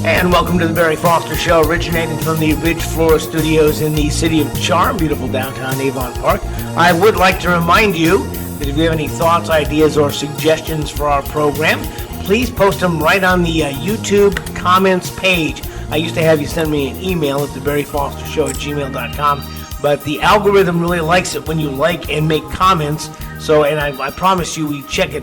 And welcome to the Barry Foster Show, originating from the Ridge Floor Studios in the city of Charm, beautiful downtown Avon Park. I would like to remind you that if you have any thoughts, ideas, or suggestions for our program, please post them right on the YouTube comments page. I used to have you send me an email at thebarryfostershow@gmail.com, but the algorithm really likes it when you like and make comments. So, and I promise you, we check it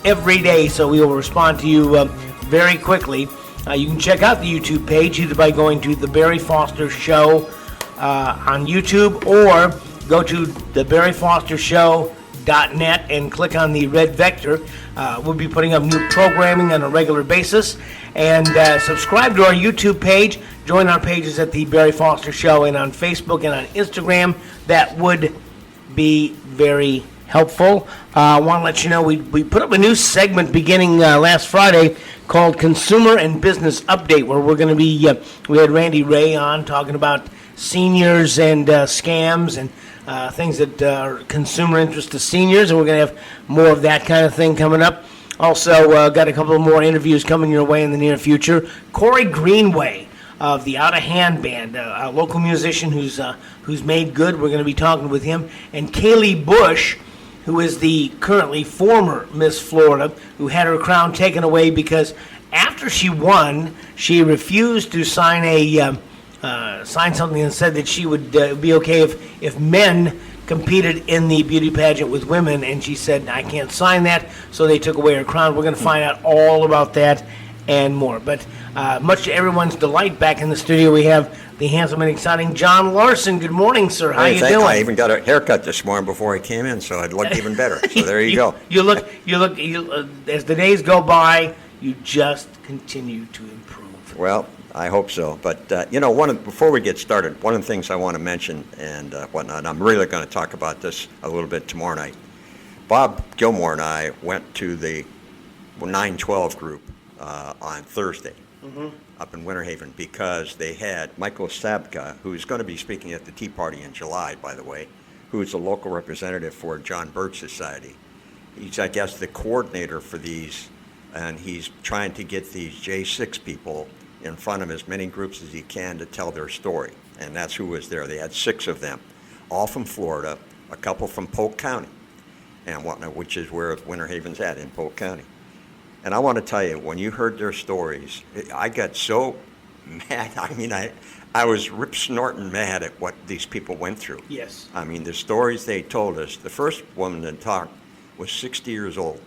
every day, so we will respond to you very quickly. You can check out the YouTube page either by going to The Barry Foster Show on YouTube, or go to thebarryfostershow.net and click on the red vector. We'll be putting up new programming on a regular basis. And subscribe to our YouTube page. Join our pages at The Barry Foster Show and on Facebook and on Instagram. That would be very helpful. I want to let you know we put up a new segment beginning last Friday called Consumer and Business Update, where we're going to be, we had Randy Ray on talking about seniors and scams and things that are consumer interest to seniors, and we're going to have more of that kind of thing coming up. Also, got a couple of more interviews coming your way in the near future. Corey Greenway of the Out of Hand Band, a local musician who's made good. We're going to be talking with him. And Kaylee Bush, who is the currently former Miss Florida, who had her crown taken away because after she won, she refused to sign something and said that she would be okay if men competed in the beauty pageant with women, and she said, I can't sign that, so they took away her crown. We're going to find out all about that and more. But much to everyone's delight, back in the studio we have the handsome and exciting John Larsen. Good morning, sir. How you doing? I even got a haircut this morning before I came in, so I'd look even better. So there you go. You look. As the days go by, you just continue to improve. Well, I hope so. But before we get started, one of the things I want to mention and whatnot, I'm really going to talk about this a little bit tomorrow night. Bob Gilmore and I went to the 912 group on Thursday. Mm-hmm. Up in Winter Haven, because they had Michael Sabka, who's going to be speaking at the Tea Party in July, by the way, who's a local representative for John Birch Society. He's, I guess, the coordinator for these, and he's trying to get these J6 people in front of as many groups as he can to tell their story. And that's who was there. They had 6 of them, all from Florida, a couple from Polk County, and whatnot, which is where Winter Haven's at, in Polk County. And I want to tell you, when you heard their stories, I got so mad. I mean, I was rip-snorting mad at what these people went through. Yes. I mean, the stories they told us. The first woman that talked was 60 years old,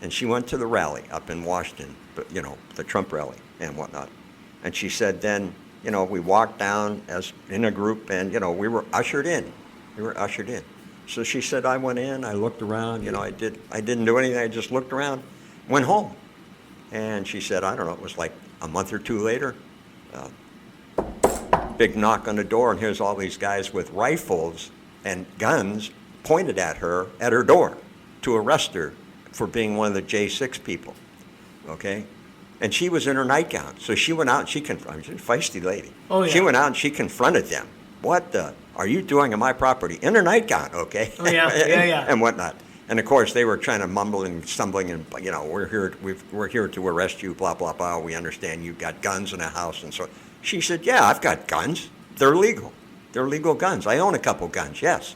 and she went to the rally up in Washington, the Trump rally and whatnot. And she said then, we walked down as in a group, and, we were ushered in. So she said, I went in, I looked around, I didn't do anything, I just looked around. Went home. And she said, I don't know, it was like a month or two later, big knock on the door, and here's all these guys with rifles and guns pointed at her door to arrest her for being one of the J6 people, okay? And she was in her nightgown, so she went out and she's a feisty lady. Oh, yeah. She went out and she confronted them. What are you doing on my property? In her nightgown, okay? Oh, yeah, yeah. And whatnot. And of course, they were trying to mumble and stumbling, and we're here to arrest you, blah blah blah. We understand you've got guns in a house, and so she said, "Yeah, I've got guns. They're legal. They're legal guns. I own a couple guns, yes,"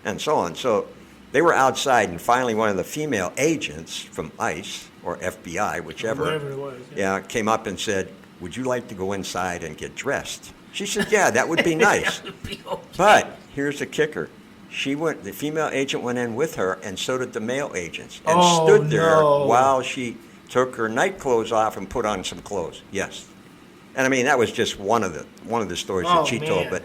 and so on. So they were outside, and finally, one of the female agents from ICE or FBI, whichever, whatever it was, came up and said, "Would you like to go inside and get dressed?" She said, "Yeah, that would be nice." That would be okay. But here's the kicker. The female agent went in with her, and so did the male agents, and stood there while she took her night clothes off and put on some clothes. Yes. And I mean, that was just one of the stories that she told. But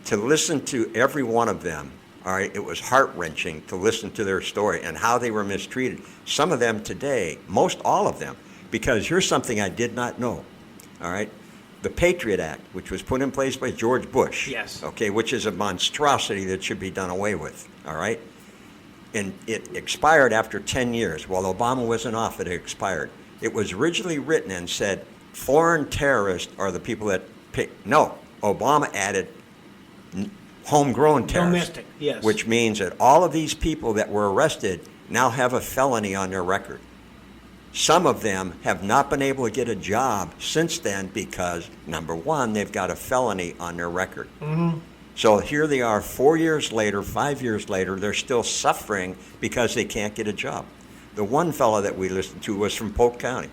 to listen to every one of them, all right, it was heart-wrenching to listen to their story and how they were mistreated. Some of them today, most all of them, because here's something I did not know, all right? The Patriot Act, which was put in place by George Bush, yes, okay, which is a monstrosity that should be done away with, all right? And it expired after 10 years. While Obama was in office, it expired. It was originally written and said, foreign terrorists are the people that pick. No, Obama added homegrown terrorists, domestic, yes, which means that all of these people that were arrested now have a felony on their record. Some of them have not been able to get a job since then because, number one, they've got a felony on their record. Mm-hmm. So here they are 4 years later, 5 years later, they're still suffering because they can't get a job. The one fellow that we listened to was from Polk County.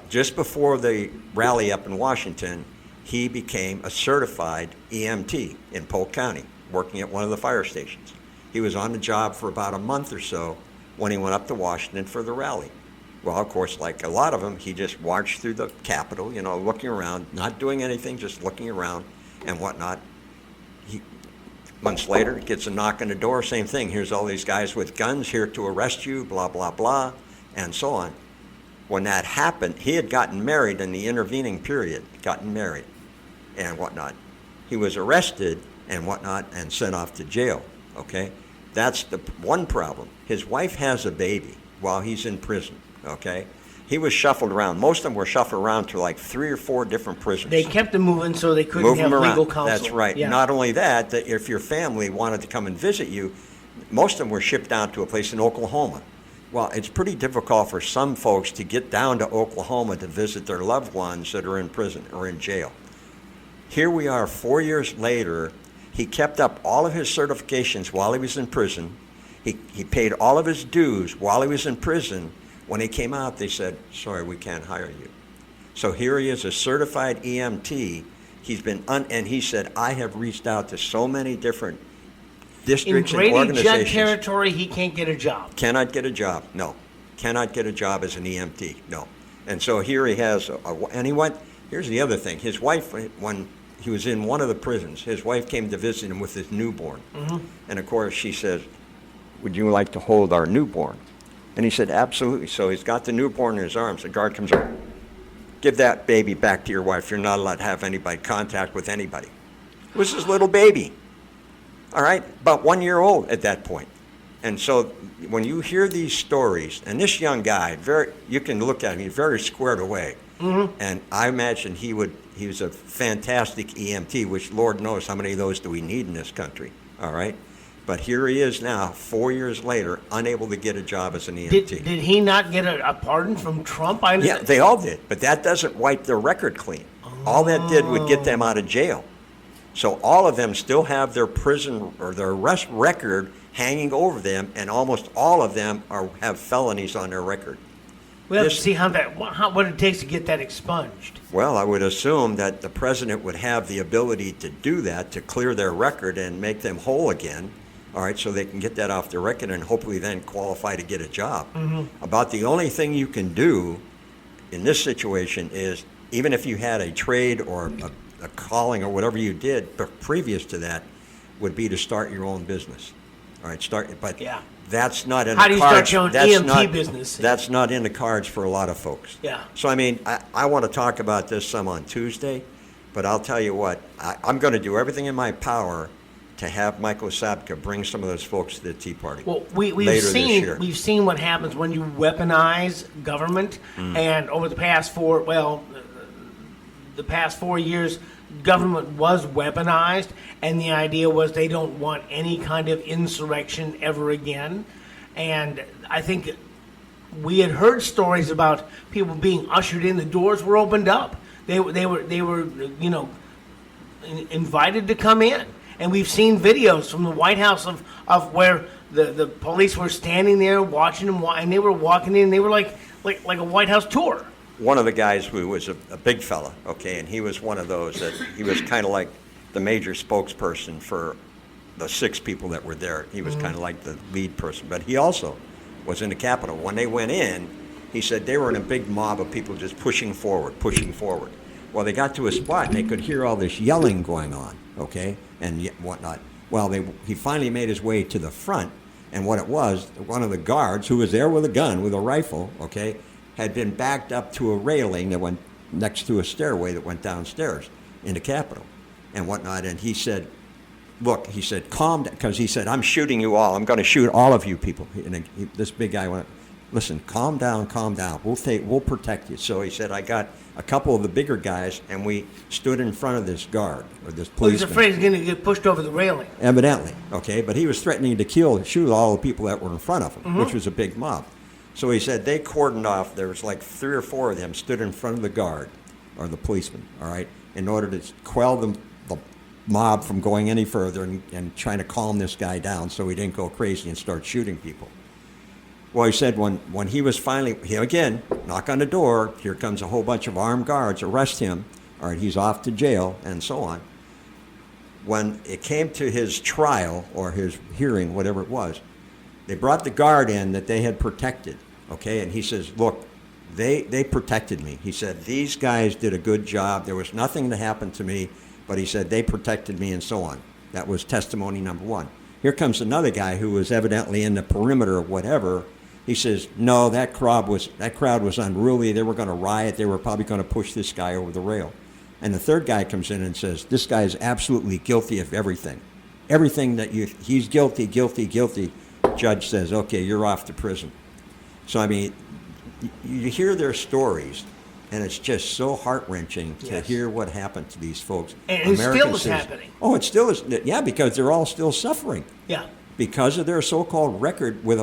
Just before the rally up in Washington, he became a certified EMT in Polk County, working at one of the fire stations. He was on the job for about a month or so when he went up to Washington for the rally. Well, of course, like a lot of them, he just marched through the Capitol, looking around, not doing anything, just looking around and whatnot. Months later, gets a knock on the door, same thing. Here's all these guys with guns here to arrest you, blah, blah, blah, and so on. When that happened, he had gotten married in the intervening period, and whatnot. He was arrested and whatnot and sent off to jail, okay? That's the one problem. His wife has a baby while he's in prison, okay? He was shuffled around. Most of them were shuffled around to like 3 or 4 different prisons. They kept him moving so they couldn't Move have him around. legal counsel. That's right. Yeah. Not only that, that if your family wanted to come and visit you, most of them were shipped down to a place in Oklahoma. Well, it's pretty difficult for some folks to get down to Oklahoma to visit their loved ones that are in prison or in jail. Here we are 4 years later. He kept up all of his certifications while he was in prison. He paid all of his dues while he was in prison. When he came out, they said, sorry, we can't hire you. So here he is, a certified EMT. He's been, and he said, I have reached out to so many different districts and Grady, organizations. Judd territory, he can't get a job. Cannot get a job, no. Cannot get a job as an EMT, no. And so here he has, and he went, here's the other thing. His wife, when he was in one of the prisons, his wife came to visit him with his newborn. Mm-hmm. And of course she says, would you like to hold our newborn? And he said, absolutely. So he's got the newborn in his arms. The guard comes over. Give that baby back to your wife. You're not allowed to have anybody contact with anybody. It was his little baby. All right? About 1 year old at that point. And so when you hear these stories, and this young guy, you can look at him, he's very squared away. Mm-hmm. And I imagine he was a fantastic EMT, which Lord knows how many of those do we need in this country. All right? But here he is now, 4 years later, unable to get a job as an EMT. Did he not get a pardon from Trump? Yeah, they all did. But that doesn't wipe their record clean. All that did would get them out of jail. So all of them still have their prison or their arrest record hanging over them, and almost all of them have felonies on their record. We have to see what it takes to get that expunged. Well, I would assume that the president would have the ability to do that, to clear their record and make them whole again. All right, so they can get that off their record and hopefully then qualify to get a job. Mm-hmm. About the only thing you can do in this situation is, even if you had a trade or a calling or whatever you did previous to that, would be to start your own business. All right, but yeah. That's not in the cards. How do you start your own EMT business? That's not in the cards for a lot of folks. Yeah. So, I mean, I want to talk about this some on Tuesday, but I'll tell you what, I'm going to do everything in my power to have Michael Sapka bring some of those folks to the Tea Party. Well, we've seen what happens when you weaponize government, and over the past 4 years, government was weaponized, and the idea was they don't want any kind of insurrection ever again. And I think we had heard stories about people being ushered in, the doors were opened up. They were invited to come in. And we've seen videos from the White House of where the police were standing there watching them, and they were walking in. They were like a White House tour. One of the guys who was a big fella, okay, and he was one of those that he was kind of like the major spokesperson for the 6 people that were there. He was kind of like the lead person, but he also was in the Capitol. When they went in, he said they were in a big mob of people just pushing forward. Well, they got to a spot and they could hear all this yelling going on, okay, and whatnot. Well, he finally made his way to the front, and what it was, one of the guards who was there with a gun, with a rifle, okay, had been backed up to a railing that went next to a stairway that went downstairs in the Capitol and whatnot. And he said, look, he said, calm down, because he said, I'm shooting you all. I'm going to shoot all of you people. And this big guy went, listen, calm down. We'll protect you. So he said, I got a couple of the bigger guys, and we stood in front of this guard or this policeman. He's afraid he's going to get pushed over the railing. Evidently, okay, but he was threatening to shoot all the people that were in front of him, which was a big mob. So he said they cordoned off. There was like 3 or 4 of them stood in front of the guard, or the policeman, all right, in order to quell the mob from going any further and trying to calm this guy down so he didn't go crazy and start shooting people. Well, he said when he was finally, again, knock on the door, here comes a whole bunch of armed guards, arrest him, all right, he's off to jail, and so on. When it came to his trial or his hearing, whatever it was, they brought the guard in that they had protected, okay? And he says, look, they protected me. He said, these guys did a good job. There was nothing that happened to me, but he said, they protected me and so on. That was testimony number 1. Here comes another guy who was evidently in the perimeter or whatever. He says, no, that crowd was unruly. They were going to riot. They were probably going to push this guy over the rail. And the third guy comes in and says, this guy is absolutely guilty of everything. Everything that he's guilty, guilty, guilty. Judge says, okay, you're off to prison. So, I mean, you hear their stories, and it's just so heart-wrenching to hear what happened to these folks. And it still is happening. Oh, it still is. Yeah, because they're all still suffering. Yeah. Because of their so-called record with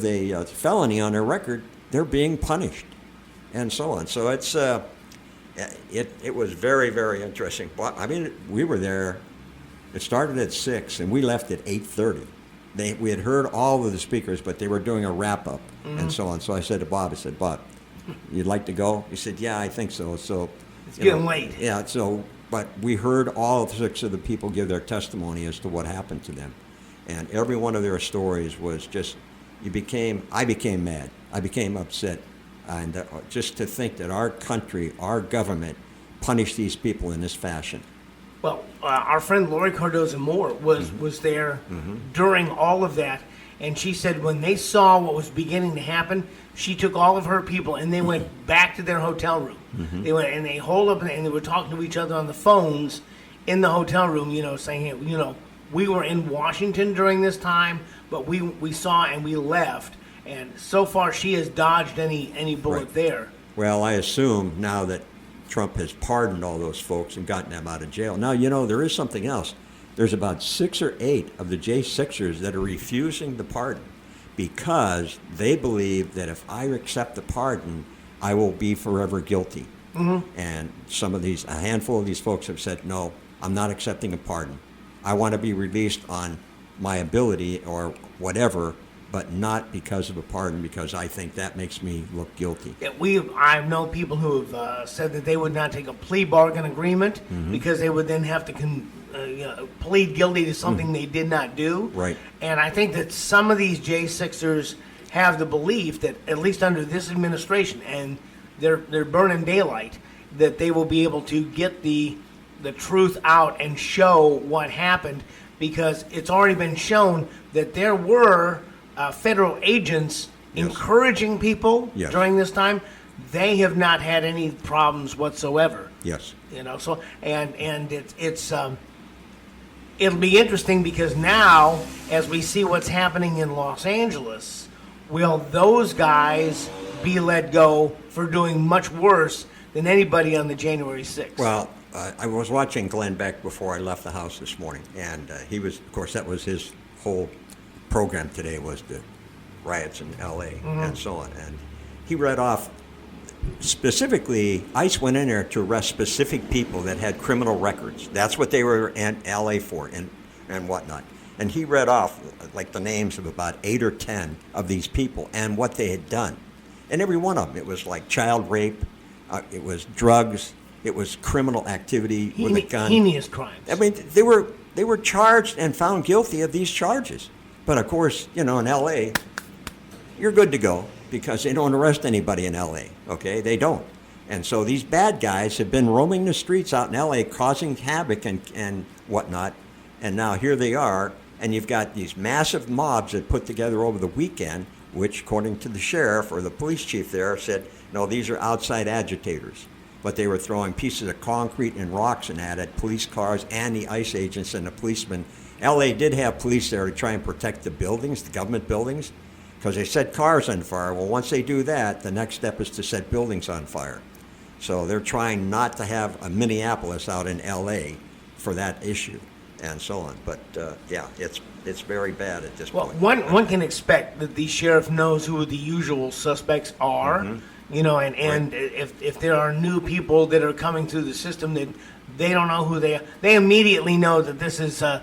a felony on their record, they're being punished, and so on. So it's it was very, very interesting. I mean, we were there. It started at 6, and we left at 8:30. We had heard all of the speakers, but they were doing a wrap-up and so on. So I said to Bob, Bob, you'd like to go? He said, yeah, I think so. So it's getting late. Yeah, so, but we heard all 6 of the people give their testimony as to what happened to them. And every one of their stories was just, I became mad. I became upset. And just to think that our country, our government, punished these people in this fashion. Well, our friend Lori Cardoza-Moore was there during all of that, and she said when they saw what was beginning to happen, she took all of her people and they went back to their hotel room. They went and they holed up and they were talking to each other on the phones in the hotel room, saying, hey, we were in Washington during this time, but we saw and we left, and so far she has dodged any bullet there. Well, I assume now that Trump has pardoned all those folks and gotten them out of jail. Now, there is something else. There's about 6 or 8 of the J6ers that are refusing the pardon because they believe that if I accept the pardon, I will be forever guilty. And a handful of these folks have said, no, I'm not accepting a pardon. I want to be released on my ability or whatever, but not because of a pardon, because I think that makes me look guilty. Yeah, I've known people who have said that they would not take a plea bargain agreement because they would then have to plead guilty to something they did not do. Right. And I think that some of these J6ers have the belief that, at least under this administration, and they're burning daylight, that they will be able to get the truth out and show what happened, because it's already been shown that there were federal agents encouraging people during this time. They have not had any problems whatsoever. Yes. So and it'll be interesting, because now, as we see what's happening in Los Angeles, will those guys be let go for doing much worse than anybody on the January 6th? Well, I was watching Glenn Beck before I left the house this morning, and he was, of course, that was his whole program today, was the riots in L.A. and so on. And he read off, specifically, ICE went in there to arrest specific people that had criminal records. That's what they were in L.A. for and whatnot. And he read off, like, the names of about 8 or 10 of these people and what they had done. And every one of them, it was like child rape, it was drugs, it was criminal activity with a gun. Heinous crimes. I mean, they were charged and found guilty of these charges. But of course, in L.A., you're good to go because they don't arrest anybody in L.A., okay? They don't. And so these bad guys have been roaming the streets out in L.A., causing havoc and whatnot. And now here they are, and you've got these massive mobs that put together over the weekend, which, according to the sheriff or the police chief there, said, no, these are outside agitators. But they were throwing pieces of concrete and rocks and at police cars and the ICE agents and the policemen. L.A. did have police there to try and protect the buildings, the government buildings, because they set cars on fire. Well, once they do that, the next step is to set buildings on fire. So they're trying not to have a Minneapolis out in L.A. for that issue. and so on. But yeah, it's very bad at this Well, point. one can expect that the sheriff knows who the usual suspects are, and if there are new people that are coming through the system that they don't know who they are, they immediately know that this is an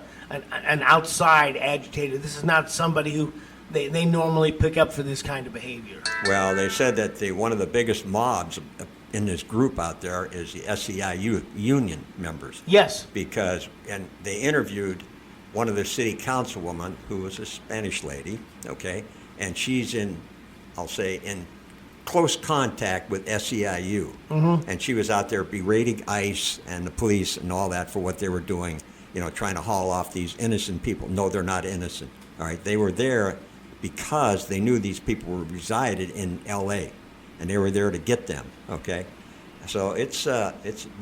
outside agitator. This is not somebody who they normally pick up for this kind of behavior. Well, they said that one of the biggest mobs in this group out there is the SEIU union members. Yes. And they interviewed one of the city councilwomen who was a Spanish lady, okay, and she's in close contact with SEIU. And she was out there berating ICE and the police and all that for what they were doing, trying to haul off these innocent people. No, they're not innocent, all right? They were there because they knew these people resided in L.A., and they were there to get them, okay? So it's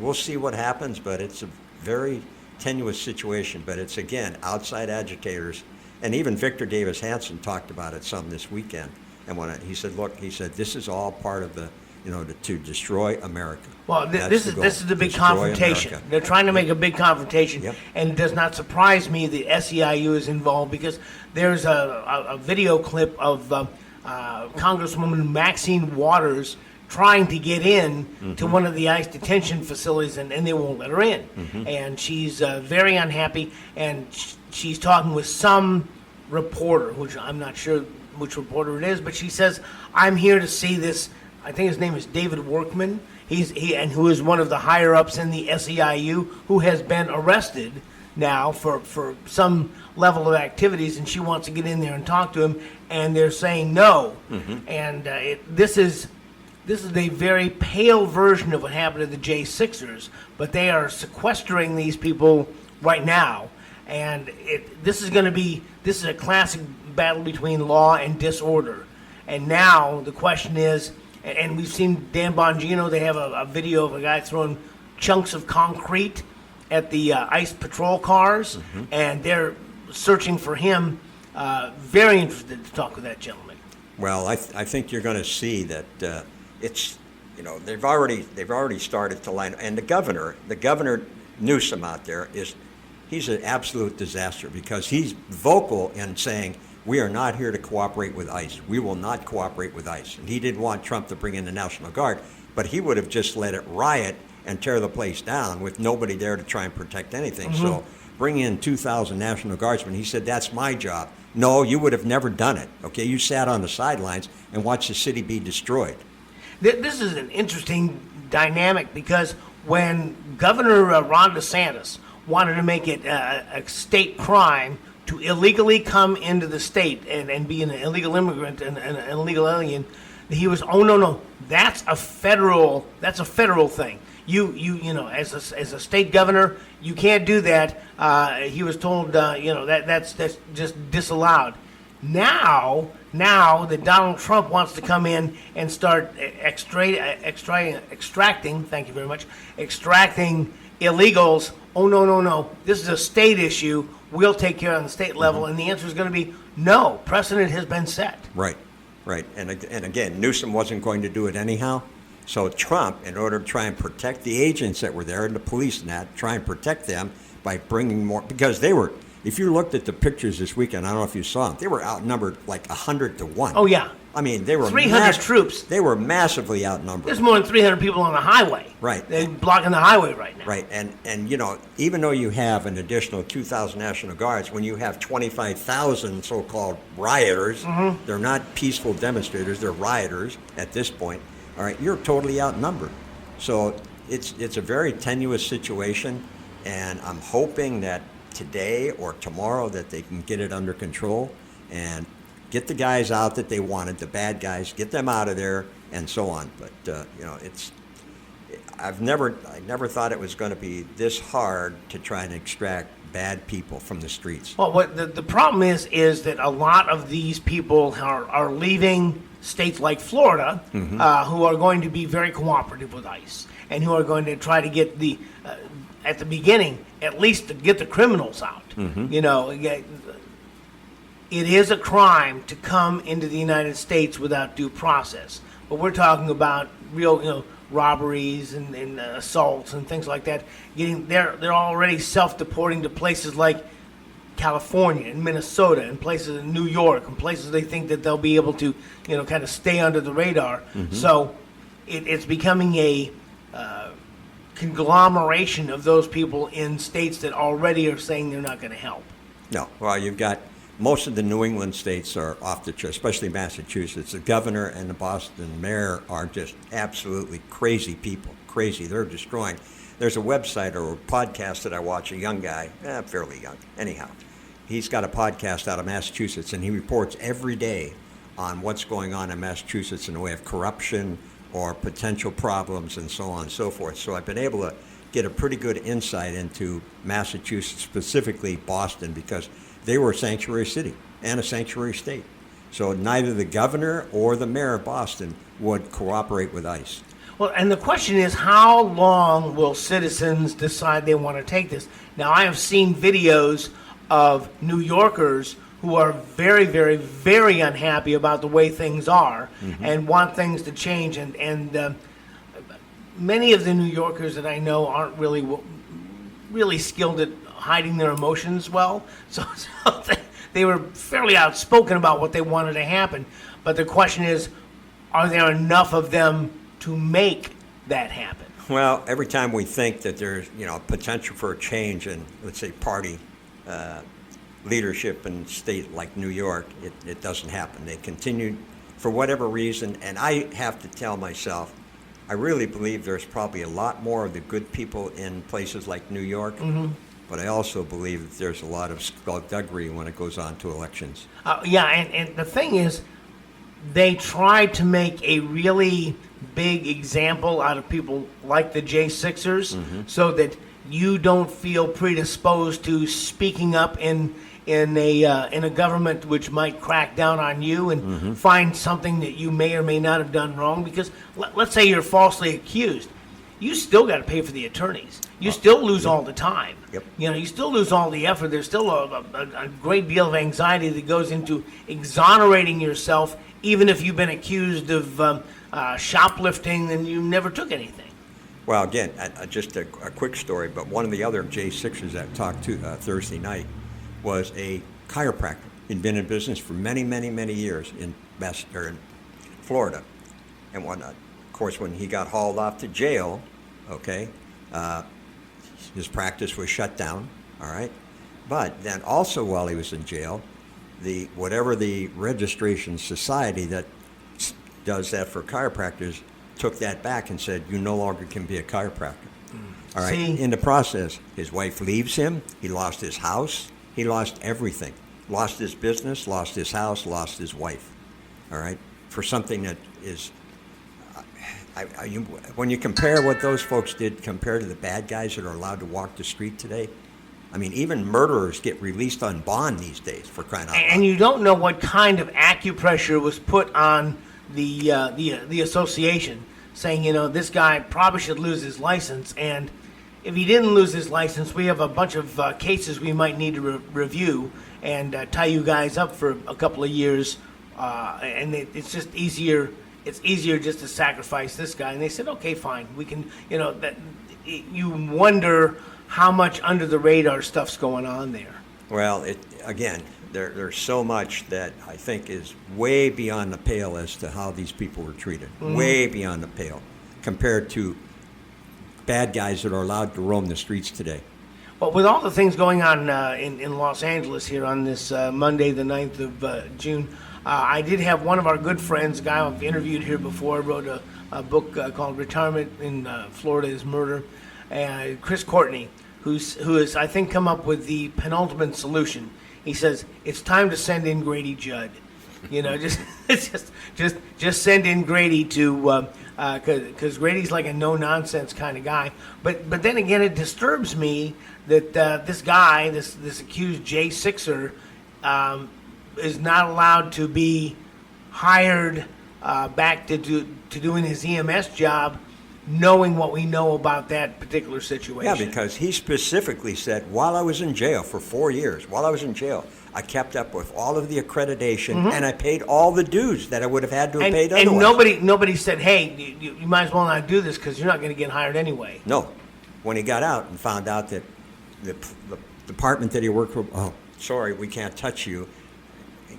we'll see what happens, but it's a very tenuous situation. But it's, again, outside agitators. And even Victor Davis Hanson talked about it some this weekend. And he said, this is all part of the, to destroy America. Well, this is the big Destroy confrontation. America. They're trying to make a big confrontation, Yep. and it does not surprise me that SEIU is involved, because there's a video clip of Congresswoman Maxine Waters trying to get in to one of the ICE detention facilities, and they won't let her in. And she's very unhappy, and she's talking with some reporter, which I'm not sure which reporter it is, but she says, "I'm here to see this." I think his name is David Workman. Who is one of the higher ups in the SEIU, who has been arrested now for some level of activities, and she wants to get in there and talk to him, and they're saying no. And this is a very pale version of what happened to the J6ers, but they are sequestering these people right now, and this is a classic battle between law and disorder. And now the question is, and we've seen Dan Bongino, they have a video of a guy throwing chunks of concrete at the ICE patrol cars, and they're searching for him. Very interested to talk with that gentleman. Well, I think you're going to see that it's, they've already started to line, and the governor Newsom out there he's an absolute disaster, because he's vocal in saying, we are not here to cooperate with ICE. We will not cooperate with ICE. And he didn't want Trump to bring in the National Guard, but he would have just let it riot and tear the place down with nobody there to try and protect anything. So bring in 2,000 National Guardsmen. He said, that's my job. No, you would have never done it. Okay, you sat on the sidelines and watched the city be destroyed. This is an interesting dynamic, because when Governor Ron DeSantis wanted to make it a state crime to illegally come into the state and be an illegal immigrant and an illegal alien, he was, no, that's a federal thing. You as a state governor, you can't do that. He was told, that's just disallowed. Now that Donald Trump wants to come in and start extracting, thank you very much, extracting illegals. Oh, no, this is a state issue. We'll take care on the state level. And the answer is going to be no. Precedent has been set. Right. And again, Newsom wasn't going to do it anyhow. So Trump, in order to try and protect the agents that were there and the police and that, try and protect them by bringing more, because they were, if you looked at the pictures this weekend, I don't know if you saw them, they were outnumbered like 100-1. Oh, yeah. I mean, they were 300 troops. They were massively outnumbered. There's more than 300 people on the highway. Right. They're blocking the highway right now. Right. And even though you have an additional 2,000 National Guards, when you have 25,000 so-called rioters, they're not peaceful demonstrators, they're rioters at this point. All right, you're totally outnumbered. So it's a very tenuous situation, and I'm hoping that today or tomorrow that they can get it under control and get the guys out that they wanted, the bad guys, get them out of there, and so on. But I never thought it was going to be this hard to try and extract bad people from the streets. Well, what the problem is that a lot of these people are leaving states like Florida, who are going to be very cooperative with ICE, and who are going to try to get at the beginning, at least to get the criminals out. It is a crime to come into the United States without due process. But we're talking about real robberies and assaults and things like that. They're already self-deporting to places like California and Minnesota and places in New York and places they think that they'll be able to, kind of stay under the radar. So it's becoming a conglomeration of those people in states that already are saying they're not going to help. No. Well, you've got most of the New England states are off the chart, especially Massachusetts. The governor and the Boston mayor are just absolutely crazy people. Crazy. They're destroying. There's a website or a podcast that I watch, a young guy, fairly young, anyhow. He's got a podcast out of Massachusetts, and he reports every day on what's going on in Massachusetts in the way of corruption or potential problems and so on and so forth. So I've been able to get a pretty good insight into Massachusetts, specifically Boston, because they were a sanctuary city and a sanctuary state. So neither the governor or the mayor of Boston would cooperate with ICE. Well, and the question is, how long will citizens decide they want to take this? Now, I have seen videos of New Yorkers who are very, very, very unhappy about the way things are and want things to change. And many of the New Yorkers that I know aren't really skilled at hiding their emotions well. So they were fairly outspoken about what they wanted to happen. But the question is, are there enough of them to make that happen? Well, every time we think that there's potential for a change in, let's say, party leadership in a state like New York, it doesn't happen. They continue for whatever reason, and I have to tell myself, I really believe there's probably a lot more of the good people in places like New York, but I also believe that there's a lot of skullduggery when it goes on to elections. And the thing is, they try to make a really big example out of people like the J6ers so that you don't feel predisposed to speaking up in a government which might crack down on you and find something that you may or may not have done wrong. Because let's say you're falsely accused, you still got to pay for the attorneys. You still lose all the time. Yep. You still lose all the effort. There's still a great deal of anxiety that goes into exonerating yourself, even if you've been accused of shoplifting and you never took anything. Well, again, just a quick story, but one of the other J6ers that talked to Thursday night was a chiropractor. He'd been in business for many, many, many years in Florida and whatnot. Of course, when he got hauled off to jail, his practice was shut down, all right? But then also while he was in jail, whatever the registration society that does that for chiropractors took that back and said, you no longer can be a chiropractor. All right. See? In the process, his wife leaves him. He lost his house. He lost everything. Lost his business, lost his house, lost his wife. All right. For something that is, when you compare what those folks did compared to the bad guys that are allowed to walk the street today, I mean, even murderers get released on bond these days, for crying out loud. And you don't know what kind of acupressure was put on the association, saying, this guy probably should lose his license. And if he didn't lose his license, we have a bunch of cases we might need to review and tie you guys up for a couple of years. And it's just easier. It's easier just to sacrifice this guy. And they said, okay, fine. We can, that you wonder how much under the radar stuff's going on there. Well, there's so much that I think is way beyond the pale as to how these people were treated. Way beyond the pale compared to bad guys that are allowed to roam the streets today. Well, with all the things going on in Los Angeles here on this Monday, the 9th of June, I did have one of our good friends, a guy I've interviewed here before, wrote a book called Retirement in Florida is Murder, Chris Courtney, who has, I think, come up with the penultimate solution. He says, it's time to send in Grady Judd. Just send in Grady to, because Grady's like a no-nonsense kind of guy. But then again, it disturbs me that this guy, this accused J6er, is not allowed to be hired back to doing his EMS job knowing what we know about that particular situation. Yeah, because he specifically said, while I was in jail for 4 years, I kept up with all of the accreditation, and I paid all the dues that I would have had to have paid otherwise. And nobody said, hey, you might as well not do this because you're not going to get hired anyway. No. When he got out and found out that the department that he worked for, oh, sorry, we can't touch you,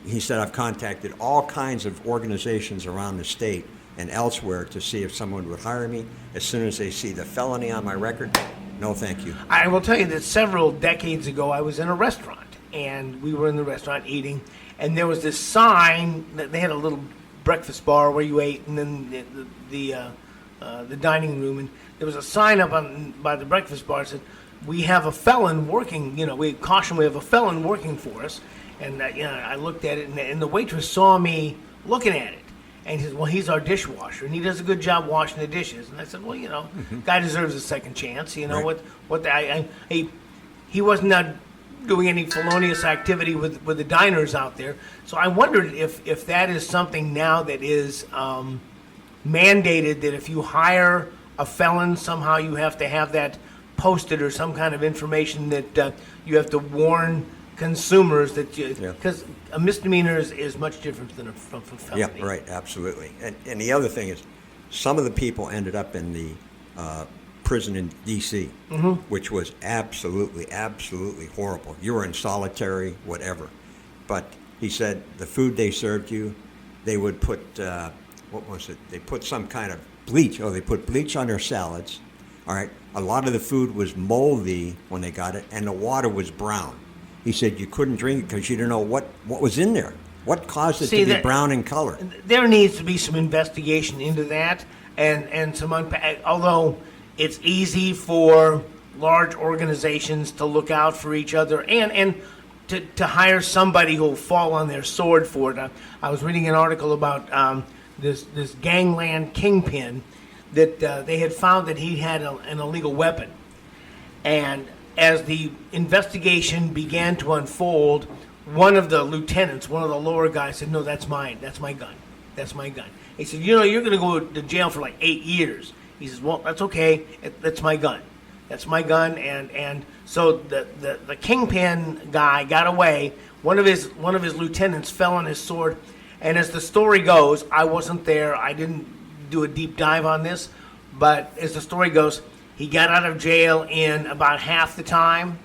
he said, I've contacted all kinds of organizations around the state and elsewhere to see if someone would hire me. As soon as they see the felony on my record, no thank you. I will tell you that several decades ago, I was in a restaurant, and we were in the restaurant eating, and there was this sign that they had a little breakfast bar where you ate, and then the dining room, and there was a sign up by the breakfast bar that said, we have a felon working, we caution we have a felon working for us. And I looked at it, and the waitress saw me looking at it. And he said, well, he's our dishwasher, and he does a good job washing the dishes. And I said, well, guy deserves a second chance. Right. He wasn't not doing any felonious activity with the diners out there. So I wondered if that is something now that is mandated, that if you hire a felon, somehow you have to have that posted or some kind of information that you have to warn consumers that because a misdemeanor is much different than a felony. Yeah, right, absolutely. And the other thing is, some of the people ended up in the prison in D.C., which was absolutely, absolutely horrible. You were in solitary, whatever. But he said the food they served you, they would put, what was it? They put some kind of bleach. Oh, they put bleach on their salads. All right. A lot of the food was moldy when they got it, and the water was brown. He said you couldn't drink it because you didn't know what was in there. What caused it to be brown in color? There needs to be some investigation into that, and some although it's easy for large organizations to look out for each other and to hire somebody who will fall on their sword for it. I was reading an article about this gangland kingpin that they had found that he had an illegal weapon, and as the investigation began to unfold, one of the lieutenants, one of the lower guys said, no, that's mine. That's my gun. That's my gun. He said, you're going to go to jail for like 8 years. He says, well, that's okay. That's my gun. That's my gun. And so the kingpin guy got away. One of his lieutenants fell on his sword. And as the story goes, I wasn't there. I didn't do a deep dive on this. But as the story goes, he got out of jail in about half the time.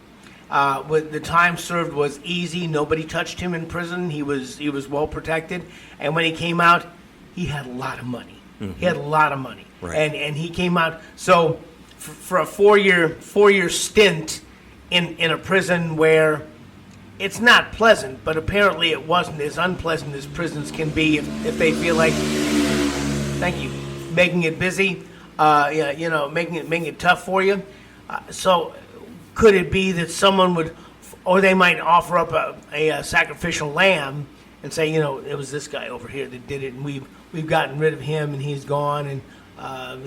The time served was easy. Nobody touched him in prison. He was well protected. And when he came out, he had a lot of money. He had a lot of money. Right. And he came out. So for a four-year stint in a prison where it's not pleasant, but apparently it wasn't as unpleasant as prisons can be if they feel like, thank you, making it busy. Making it tough for you. So could it be that someone would, or they might offer up a sacrificial lamb and say, it was this guy over here that did it, and we've gotten rid of him, and he's gone, and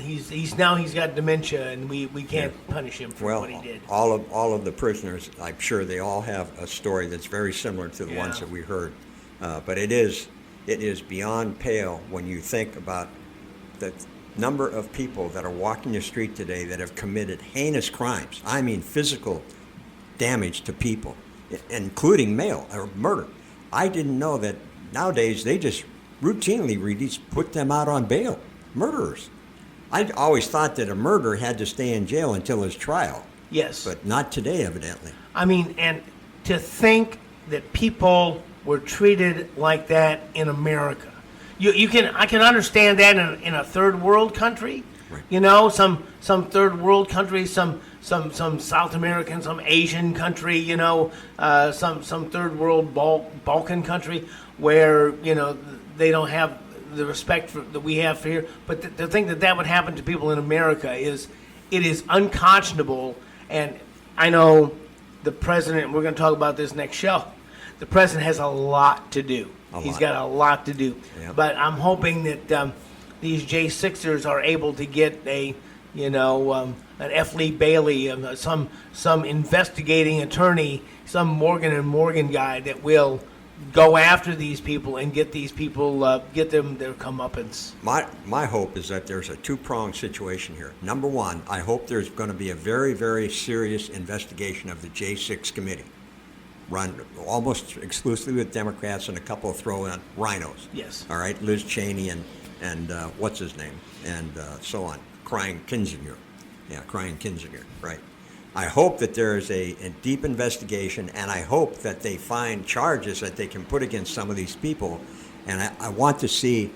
he's got dementia, and we can't punish him for what he did. All of the prisoners, I'm sure they all have a story that's very similar to the ones that we heard, but it is beyond pale when you think about the number of people that are walking the street today that have committed heinous crimes. I mean, physical damage to people, including murder. I didn't know that nowadays they just routinely put them out on bail. Murderers. I always thought that a murderer had to stay in jail until his trial. Yes. But not today, evidently. I mean, and to think that people were treated like that in America. I can understand that in a third world country, right. Some third world country, some South American, some Asian country, some third world Balkan country where they don't have the respect that we have for here. But to think that would happen to people in America is unconscionable. And I know the president. We're going to talk about this next show. The president has a lot to do. He's got a lot to do. Yep. But I'm hoping that these J6ers are able to get an F. Lee Bailey, some investigating attorney, some Morgan & Morgan guy that will go after these people and get these people, get them their comeuppance. My hope is that there's a two-pronged situation here. Number one, I hope there's going to be a very, very serious investigation of the J6 committee, run almost exclusively with Democrats and a couple of throw-in rhinos. Yes. All right, Liz Cheney and what's his name, and so on, Crying Kinzinger. Yeah, Crying Kinzinger, right. I hope that there is a deep investigation, and I hope that they find charges that they can put against some of these people. And I want to see,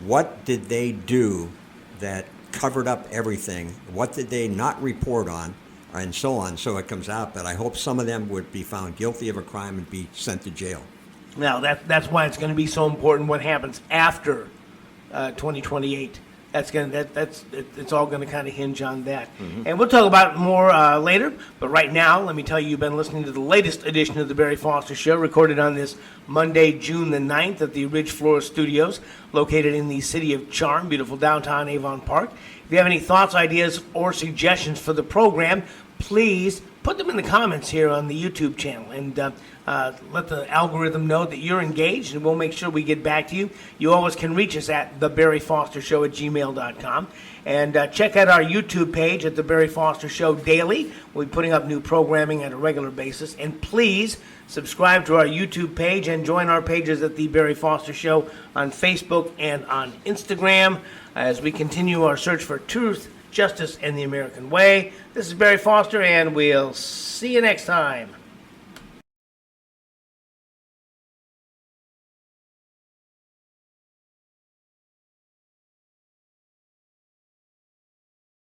what did they do that covered up everything? What did they not report on? And so on, so it comes out. But I hope some of them would be found guilty of a crime and be sent to jail. Now, that's why it's going to be so important what happens after 2028. It's all going to kind of hinge on that. And we'll talk about it more later. But right now, let me tell you, you've been listening to the latest edition of the Barry Foster Show, recorded on this Monday, June the 9th at the Ridge Floor Studios, located in the city of Charm, beautiful downtown Avon Park. If you have any thoughts, ideas, or suggestions for the program, please put them in the comments here on the YouTube channel, and let the algorithm know that you're engaged, and we'll make sure we get back to you. You always can reach us at thebarryfostershow@gmail.com. And check out our YouTube page at The Barry Foster Show Daily. We'll be putting up new programming on a regular basis. And please subscribe to our YouTube page and join our pages at The Barry Foster Show on Facebook and on Instagram as we continue our search for truth, justice, and the American way. This is Barry Foster, and we'll see you next time.